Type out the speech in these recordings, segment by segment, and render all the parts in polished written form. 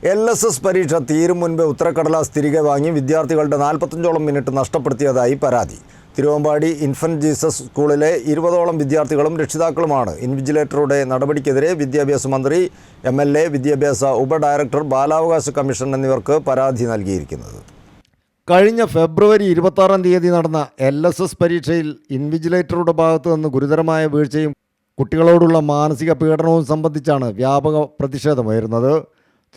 LSS പരീക്ഷ തീരും മുൻപ് ഉത്തരക്കടലാസ് തിരികെ വാങ്ങി വിദ്യാർത്ഥികളുടെ 45ഓളം മിനിറ്റ് നഷ്ടപ്പെടുത്തിയതായി പരാതി. തിരുവമ്പാടി ഇൻഫന്റ് ജീസസ് സ്കൂളിലെ 20ഓളം വിദ്യാർത്ഥികളും രക്ഷിതാക്കളുമാണ് ഇൻവിജിലേറ്ററുടെ നടപടിക്കെതിരെ വിദ്യാഭ്യാസ മന്ത്രി, MLA, വിദ്യാഭ്യാസ ഉപഡയറക്ടർ, ബാലാവകാശ കമ്മീഷൻ എന്നിവർക്ക് പരാതി നൽകിയിരിക്കുന്നത്. കഴിഞ്ഞ ഫെബ്രുവരി 26-ാം തീയതി നടന്ന LSS പരീക്ഷയിൽ ഇൻവിജിലേറ്ററുടെ ഭാഗത്തു നിന്ന് ഗുരുതരമായ വീഴ്ചയും കുട്ടികളോടുള്ള മാനസിക പീഡനവും സംബന്ധിച്ചാണ് വ്യാപക പ്രതിഷേധമുയരുന്നത്.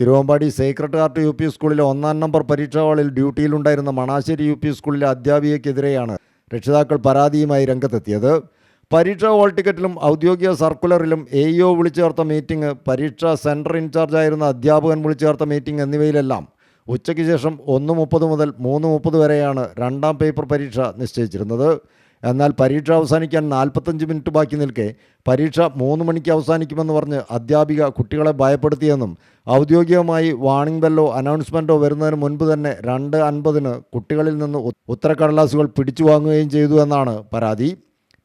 തിരുവമ്പാടി സേക്രഡ് ഹാർട്ട് UP സ്കൂളിലെ 1-ാം നമ്പർ പരീക്ഷാ ഹാളിൽ ഡ്യൂട്ടിയിലുണ്ടായിരുന്ന മണാശ്ശേരി UP സ്കൂളിലെ അധ്യാപികയ്ക്കെതിരെയാണ് രക്ഷിതാക്കൾ പരാതിയുമായി രംഗത്തെത്തിയത്. പരീക്ഷാ ഹാൾ ടിക്കറ്റിലും ഔദ്യോഗിക സർക്കുലറിലും AEO വിളിച്ചു ചേർത്ത മീറ്റിംഗ്, പരീക്ഷാ സെൻറ്റർ ഇൻചാർജായിരുന്ന അധ്യാപകൻ വിളിച്ചു ചേർത്ത മീറ്റിംഗ് എന്നിവയിലെല്ലാം ഉച്ചയ്ക്ക് ശേഷം 1:30 മുതൽ 3:30 വരെയാണ് 2ാം പേപ്പർ പരീക്ഷ നിശ്ചയിച്ചിരുന്നത്. എന്നാൽ പരീക്ഷ അവസാനിക്കാൻ 45 മിനിറ്റ് ബാക്കി നിൽക്കെ പരീക്ഷ 3 മണിക്ക് അവസാനിക്കുമെന്ന് പറഞ്ഞ് അധ്യാപിക കുട്ടികളെ ഭയപ്പെടുത്തിയെന്നും ഔദ്യോഗികമായി വാണിംഗ് ബെല്ലോ അനൗൺസ്മെൻറ്റോ വരുന്നതിന് മുൻപ് തന്നെ 2:50 കുട്ടികളിൽ നിന്ന് ഉത്തരക്കടലാസുകൾ പിടിച്ചു വാങ്ങുകയും ചെയ്തു എന്നാണ് പരാതി.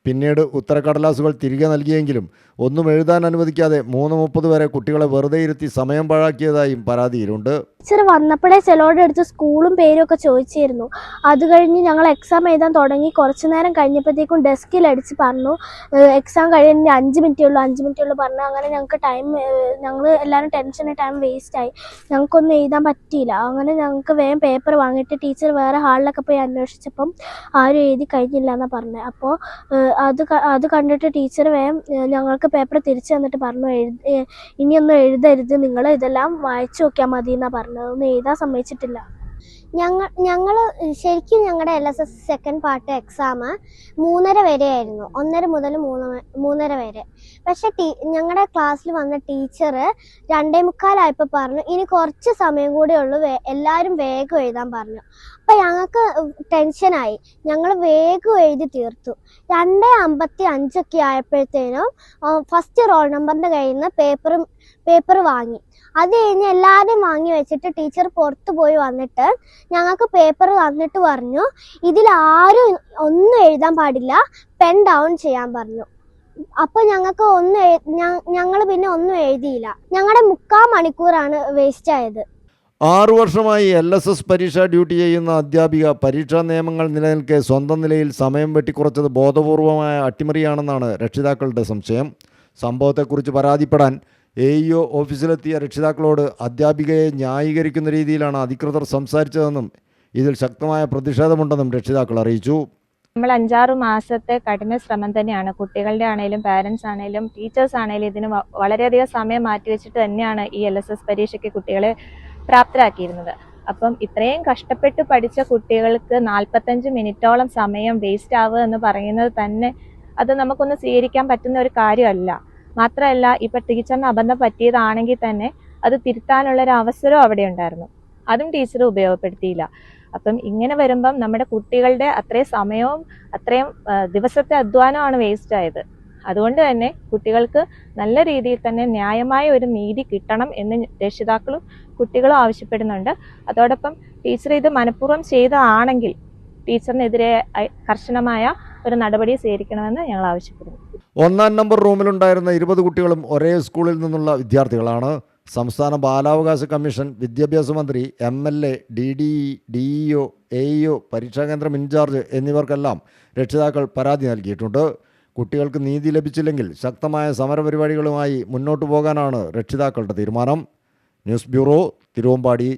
പിന്നീട് ഉത്തരക്കടലാസുകൾ തിരികെ നൽകിയെങ്കിലും ഒന്നും എഴുതാൻ അനുവദിക്കാതെ 3:30 വരെ കുട്ടികളെ വെറുതെ ഇരുത്തി സമയം പാഴാക്കിയതായും പരാതിയിലുണ്ട്. ടീച്ചർ വന്നപ്പോഴേ ചിലരുടെ അടുത്ത് സ്കൂളും പേരും ഒക്കെ ചോദിച്ചിരുന്നു. അത് കഴിഞ്ഞ് ഞങ്ങൾ എക്സാം എഴുതാൻ തുടങ്ങി കുറച്ച് നേരം കഴിഞ്ഞപ്പോഴത്തേക്കും ഡെസ്കിൽ അടിച്ച് പറഞ്ഞു എക്സാം കഴിയുന്ന 5 മിനിറ്റേ ഉള്ളൂ പറഞ്ഞു. അങ്ങനെ ഞങ്ങൾക്ക് ഞങ്ങൾ എല്ലാവരും ടെൻഷനായി ടൈം വേസ്റ്റായി, ഞങ്ങൾക്കൊന്നും എഴുതാൻ പറ്റിയില്ല. അങ്ങനെ ഞങ്ങൾക്ക് വേഗം പേപ്പർ വാങ്ങിയിട്ട് ടീച്ചർ വേറെ ഹാളിലൊക്കെ പോയി അന്വേഷിച്ചപ്പം ആരും എഴുതി കഴിഞ്ഞില്ല എന്നാണ് പറഞ്ഞത്. അപ്പോൾ അത് കണ്ടിട്ട് ടീച്ചർ വേഗം ഞങ്ങൾക്ക് പേപ്പർ തിരിച്ചു തന്നിട്ട് പറഞ്ഞു ഇനിയൊന്നും എഴുതരുത്, നിങ്ങൾ ഇതെല്ലാം വായിച്ചു നോക്കിയാൽ മതി എന്നാണ് പറഞ്ഞത്. ഒന്നും എഴുതാൻ സമ്മതിച്ചിട്ടില്ല. ഞങ്ങൾ ശരിക്കും ഞങ്ങളുടെ LSS സെക്കൻഡ് പാർട്ട് എക്സാം 3:30 വരെ ആയിരുന്നു, 1:30 മുതൽ 3:30 വരെ. പക്ഷെ ഞങ്ങളുടെ ക്ലാസ്സിൽ വന്ന ടീച്ചർ 2:45 പറഞ്ഞു ഇനി കുറച്ച് സമയം കൂടെ ഉള്ളൂ, എല്ലാവരും വേഗം എഴുതാൻ പറഞ്ഞു. അപ്പം ഞങ്ങൾക്ക് ടെൻഷനായി, ഞങ്ങൾ വേഗം എഴുതി തീർത്തു. 2:55 ഒക്കെ ആയപ്പോഴത്തേനും ഫസ്റ്റ് റോൾ നമ്പറിൻ്റെ കയ്യിൽ നിന്ന് പേപ്പർ വാങ്ങി. അത് കഴിഞ്ഞ് എല്ലാവരും വാങ്ങി വെച്ചിട്ട് ടീച്ചർ പുറത്ത് പോയി വന്നിട്ട് ഞങ്ങൾക്ക് പേപ്പർ തന്നിട്ട് പറഞ്ഞു ഇതിലാരും ഒന്നും എഴുതാൻ പാടില്ല, പെൻ ഡൗൺ ചെയ്യാൻ പറഞ്ഞു. അപ്പോൾ ഞങ്ങൾക്ക് ഞങ്ങൾ പിന്നെ ഒന്നും എഴുതിയില്ല. ഞങ്ങളുടെ 3/4 മണിക്കൂറാണ് വേസ്റ്റ് ആയത്. 6 വർഷമായി LSS പരീക്ഷ ഡ്യൂട്ടി ചെയ്യുന്ന അധ്യാപിക പരീക്ഷാ നിയമങ്ങൾ നിലനിൽക്കെ സ്വന്തം നിലയിൽ സമയം വെട്ടിക്കുറച്ചത് ബോധപൂർവമായ അട്ടിമറിയാണെന്നാണ് രക്ഷിതാക്കളുടെ സംശയം. സംഭവത്തെക്കുറിച്ച് പരാതിപ്പെടാൻ AEO ഓഫീസിലെത്തിയ രക്ഷിതാക്കളോട് അധ്യാപികയെ ന്യായീകരിക്കുന്ന രീതിയിലാണ് അധികൃതർ സംസാരിച്ചതെന്നും ഇതിൽ ശക്തമായ പ്രതിഷേധമുണ്ടെന്നും രക്ഷിതാക്കൾ അറിയിച്ചു. നമ്മൾ 5-6 മാസത്തെ കഠിന ശ്രമം തന്നെയാണ്, കുട്ടികളുടെ ആണെങ്കിലും പാരൻസ് ആണെങ്കിലും ടീച്ചേഴ്സ് ആണെങ്കിലും ഇതിന് വളരെയധികം സമയം മാറ്റിവെച്ചിട്ട് തന്നെയാണ് ഈ LSS പരീക്ഷയ്ക്ക് കുട്ടികളെ പ്രാപ്തരാക്കിയിരുന്നത്. അപ്പം ഇത്രയും കഷ്ടപ്പെട്ട് പഠിച്ച കുട്ടികൾക്ക് 45 മിനിറ്റോളം സമയം വേസ്റ്റ് ആവുക എന്ന് പറയുന്നത് തന്നെ അത് നമുക്കൊന്ന് സ്വീകരിക്കാൻ പറ്റുന്ന ഒരു കാര്യമല്ല. മാത്രമല്ല ഇപ്പം ടീച്ചറിന് അബദ്ധം പറ്റിയതാണെങ്കിൽ തന്നെ അത് തിരുത്താനുള്ളൊരു അവസരവും അവിടെ ഉണ്ടായിരുന്നു, അതും ടീച്ചർ ഉപയോഗപ്പെടുത്തിയില്ല. അപ്പം ഇങ്ങനെ വരുമ്പം നമ്മുടെ കുട്ടികളുടെ അത്രയും സമയവും അത്രയും ദിവസത്തെ അധ്വാനമാണ് വേസ്റ്റ് ആയത്. അതുകൊണ്ട് തന്നെ കുട്ടികൾക്ക് നല്ല രീതിയിൽ തന്നെ ന്യായമായ ഒരു നീതി കിട്ടണം എന്ന് രക്ഷിതാക്കളും കുട്ടികളും ആവശ്യപ്പെടുന്നുണ്ട്. അതോടൊപ്പം ടീച്ചർ ഇത് മനഃപൂർവ്വം ചെയ്തതാണെങ്കിൽ ടീച്ചറിനെതിരെ കർശനമായ ഒരു നടപടി സ്വീകരിക്കണമെന്ന് ഞങ്ങൾ ആവശ്യപ്പെടുന്നു. 1-ാം നമ്പർ റൂമിലുണ്ടായിരുന്ന 20 കുട്ടികളും ഒരേ സ്കൂളിൽ നിന്നുള്ള വിദ്യാർത്ഥികളാണ്. സംസ്ഥാന ബാലാവകാശ കമ്മീഷൻ, വിദ്യാഭ്യാസ മന്ത്രി, MLA, DDE, DEO, AEO, പരീക്ഷാ കേന്ദ്രം ഇൻചാർജ് എന്നിവർക്കെല്ലാം രക്ഷിതാക്കൾ പരാതി നൽകിയിട്ടുണ്ട്. കുട്ടികൾക്ക് നീതി ലഭിച്ചില്ലെങ്കിൽ ശക്തമായ സമരപരിപാടികളുമായി മുന്നോട്ടു പോകാനാണ് രക്ഷിതാക്കളുടെ തീരുമാനം. News bureau, Thiruvambady.